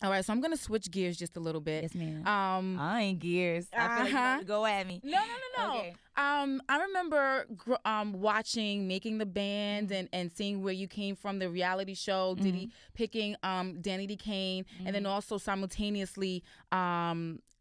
All right, so I'm gonna switch gears just a little bit. Yes, ma'am. I ain't gears. I feel like you about to go at me. No. Okay. I remember watching Making the Band and seeing where you came from, the reality show, Diddy picking Danny D. Kane, and then also simultaneously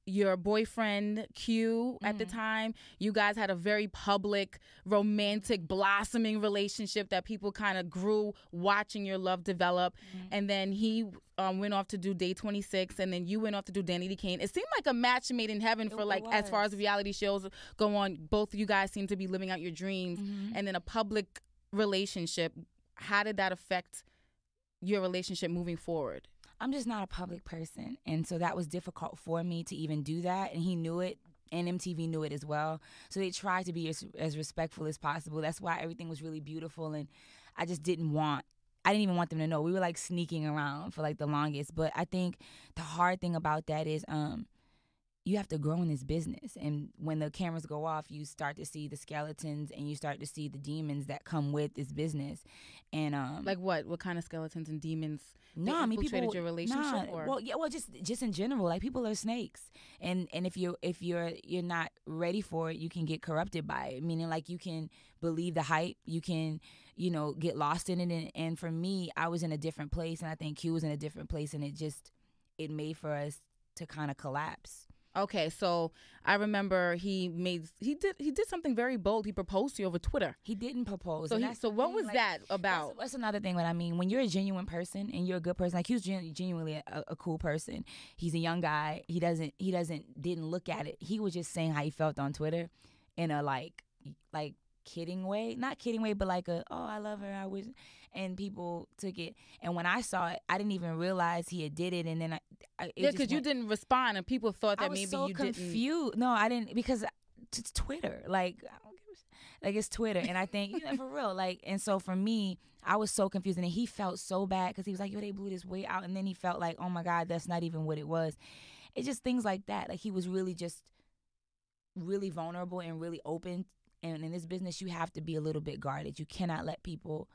your boyfriend Q at the time. You guys had a very public, romantic, blossoming relationship that people kind of grew watching your love develop. And then he went off to do Day 26, and then you went off to do Danny D. Kane. It seemed like a match made in heaven for as far as reality shows go on. Both of you guys seem to be living out your dreams, and then a public relationship. How did that affect your relationship moving forward? I'm just not a public person, and so that was difficult for me to even do that, and he knew it, and MTV knew it as well. So they tried to be as respectful as possible. That's why everything was really beautiful, and I didn't even want them to know. We were like sneaking around for like the longest, but I think the hard thing about that is you have to grow in this business. And when the cameras go off, you start to see the skeletons and you start to see the demons that come with this business. And like what? What kind of skeletons and demons? No, I mean, people your relationship. Just in general, like people are snakes, and if you're not ready for it, you can get corrupted by it. Meaning, like you can believe the hype, you can get lost in it. And for me, I was in a different place, and I think Q was in a different place, and it made for us to kind of collapse. Okay, so I remember he did something very bold. He proposed to you over Twitter. He didn't propose. So what was that about? That's another thing. What I mean, when you're a genuine person and you're a good person, like he was genuinely a cool person. He's a young guy. He didn't look at it. He was just saying how he felt on Twitter, in a like kidding way, not kidding way, but like I love her. I wish. And people took it. And when I saw it, I didn't even realize he had did it. And then because you didn't respond, and people thought that maybe you didn't. Confused. No, I didn't, because it's Twitter. Like, I don't give a shit. Like, it's Twitter. And I think, for real. Like, and so for me, I was so confused. And then he felt so bad because he was like, yo, they blew this way out. And then he felt like, oh my God, that's not even what it was. It's just things like that. Like, he was really just really vulnerable and really open. And in this business, you have to be a little bit guarded. You cannot let people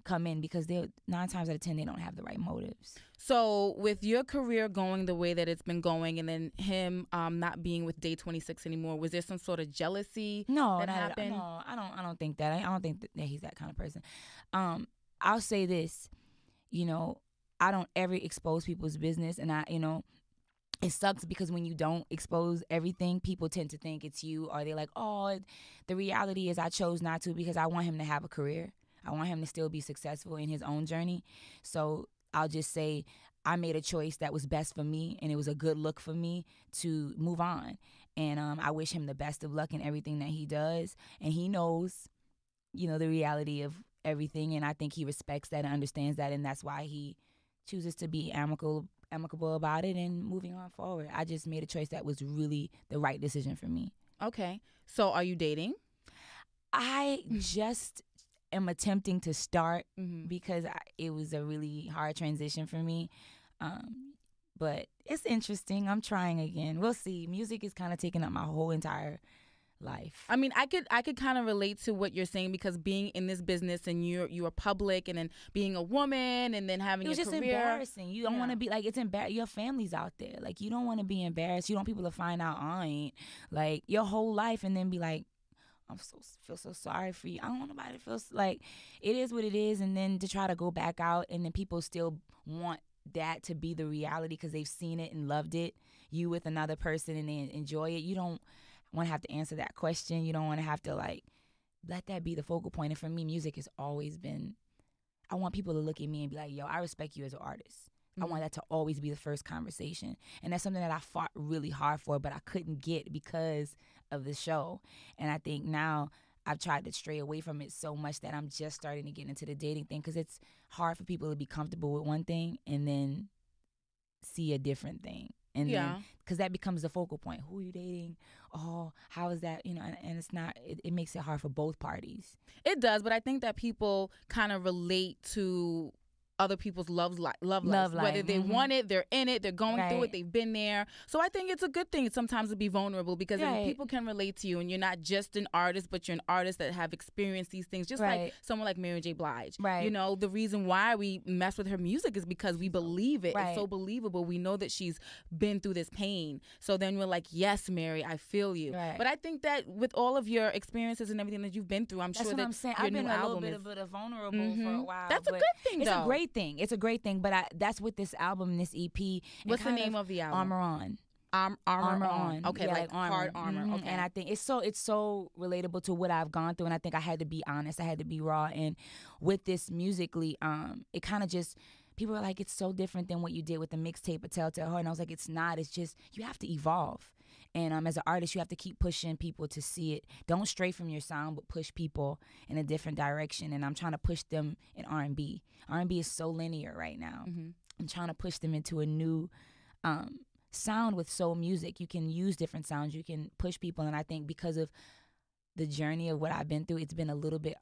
come in, because 9 times out of 10 they don't have the right motives. So with your career going the way that it's been going, and then him not being with Day 26 anymore, was there some sort of jealousy that happened? No, I don't think that. I don't think that he's that kind of person. I'll say this, I don't ever expose people's business, and it sucks because when you don't expose everything, people tend to think it's you, or they're like, oh, the reality is I chose not to because I want him to have a career. I want him to still be successful in his own journey. So I'll just say I made a choice that was best for me, and it was a good look for me to move on. And I wish him the best of luck in everything that he does. And he knows, the reality of everything. And I think he respects that and understands that. And that's why he chooses to be amicable about it and moving on forward. I just made a choice that was really the right decision for me. Okay. So are you dating? I just am attempting to start because it was a really hard transition for me. But it's interesting. I'm trying again. We'll see. Music is kind of taking up my whole entire life. I mean, I could kind of relate to what you're saying, because being in this business and you're public, and then being a woman, and then having a career. It was just embarrassing. You don't want to be like, it's embarrassing. Your family's out there. Like, you don't want to be embarrassed. You don't want people to find out I ain't like your whole life, and then be like, feel so sorry for you. I don't want nobody to feel like it is what it is, and then to try to go back out, and then people still want that to be the reality because they've seen it and loved it. You with another person and they enjoy it. You don't want to have to answer that question. You don't want to have to let that be the focal point. And for me, music has always been. I want people to look at me and be like, "Yo, I respect you as an artist." I want that to always be the first conversation. And that's something that I fought really hard for, but I couldn't get because of the show. And I think now I've tried to stray away from it so much that I'm just starting to get into the dating thing, because it's hard for people to be comfortable with one thing and then see a different thing. And then, because that becomes the focal point. Who are you dating? Oh, how is that? And it's not, it makes it hard for both parties. It does, but I think that people kind of relate to other people's love lives. Love life. Whether they want it, they're in it, they're going through Right. it, they've been there. So I think it's a good thing sometimes to be vulnerable, because then Right. people can relate to you, and you're not just an artist, but you're an artist that have experienced these things. Just Right. like someone like Mary J. Blige. Right. You know, the reason why we mess with her music is because we believe it. Right. It's so believable. We know that she's been through this pain. So then we're like, yes, Mary, I feel you. Right. But I think that with all of your experiences and everything that you've been through, I'm That's sure what that I'm saying. your I've been new a little album bit is of vulnerable for a while. That's a but good thing, it's though. a great thing. It's a great thing. But that's with this album, this EP. What's the name of the album? Armor On. Armor on. Okay, Yeah, like hard armor. Mhm. Okay. And I think it's so relatable to what I've gone through, and I think I had to be honest. I had to be raw. And with this musically, it kind of just, people are like, it's so different than what you did with the mixtape, A Telltale Heart. And I was like, it's not. It's just, you have to evolve. And as an artist, you have to keep pushing people to see it. Don't stray from your sound, but push people in a different direction. And I'm trying to push them in R&B. R&B is so linear right now. I'm trying to push them into a new sound with soul music. You can use different sounds. You can push people. And I think because of the journey of what I've been through, it's been a little bit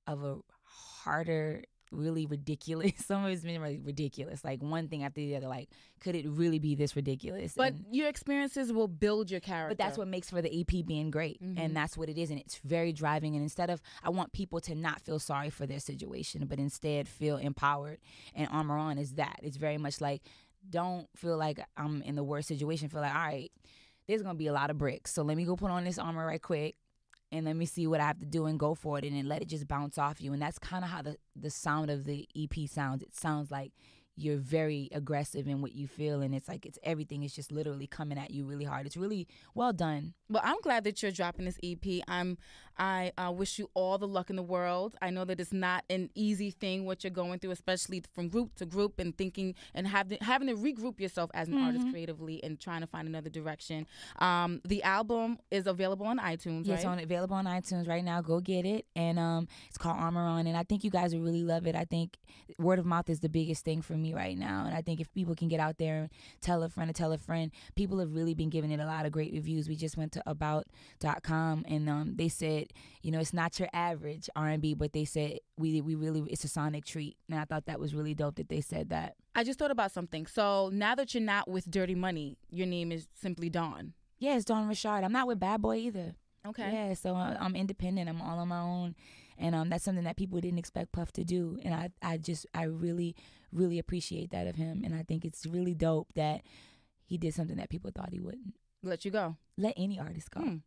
of a harder, really ridiculous. Some of it's been really ridiculous. Like one thing after the other. Like, could it really be this ridiculous? But your experiences will build your character. But that's what makes for the EP being great. And that's what it is. And it's very driving. And instead of, I want people to not feel sorry for their situation, but instead feel empowered. And Armor On is that. It's very much like, don't feel like I'm in the worst situation. Feel like, all right, there's going to be a lot of bricks. So let me go put on this armor right quick, and let me see what I have to do and go for it, and then let it just bounce off you. And that's kind of how the sound of the EP sounds. It sounds like you're very aggressive in what you feel, and it's like everything is just literally coming at you really hard. It's really well done. Well, I'm glad that you're dropping this EP. I wish you all the luck in the world. I know that it's not an easy thing what you're going through, especially from group to group and thinking and having to regroup yourself as an artist creatively and trying to find another direction. The album is available on iTunes, Yes, right? available on iTunes right now. Go get it. And it's called Armor On. And I think you guys will really love it. I think word of mouth is the biggest thing for me right now. And I think if people can get out there and tell a friend, people have really been giving it a lot of great reviews. We just went to about.com and they said, it's not your average R&B, but they said we really, it's a sonic treat. And I thought that was really dope that they said that. I just thought about something. So now that you're not with Dirty Money, your name is simply Dawn. Yeah, it's Dawn Richard. I'm not with Bad Boy either. Okay. Yeah, so I'm independent. I'm all on my own. And that's something that people didn't expect Puff to do. And I really, really appreciate that of him. And I think it's really dope that he did something that people thought he wouldn't. Let you go. Let any artist go.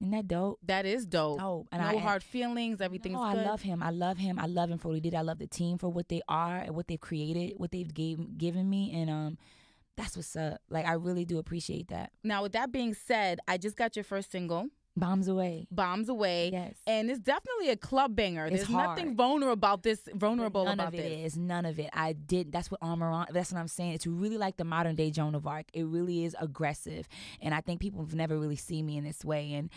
Isn't that dope? That is dope. And no hard feelings. Everything's good. I love him. I love him. I love him for what he did. I love the team for what they are and what they've created, what they've given me. And that's what's up. Like, I really do appreciate that. Now, with that being said, I just got your first single. Bombs Away. Bombs Away. Yes. And it's definitely a club banger. There's nothing vulnerable about this. None of it. I did. That's what Armor On. That's what I'm saying. It's really like the modern day Joan of Arc. It really is aggressive, and I think people have never really seen me in this way. And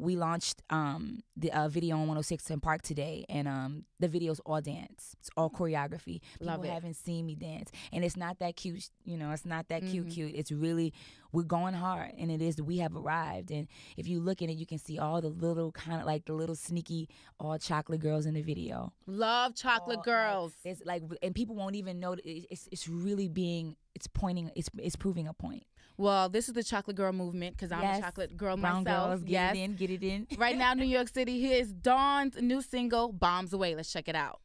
we launched the video on 106 in Park today, and the video's all dance. It's all choreography. People haven't seen me dance, and it's not that cute. It's not that cute. It's really, we're going hard, and it is. We have arrived, and if you look at it, you can see all the little kind of like the little sneaky all chocolate girls in the video. Love chocolate girls. It's like, and people won't even know. It's really being. It's pointing. It's proving a point. Well, this is the chocolate girl movement because I'm a chocolate girl Brown myself. Girls, get it in. Right now, New York City. Here's Dawn's new single, Bombs Away. Let's check it out.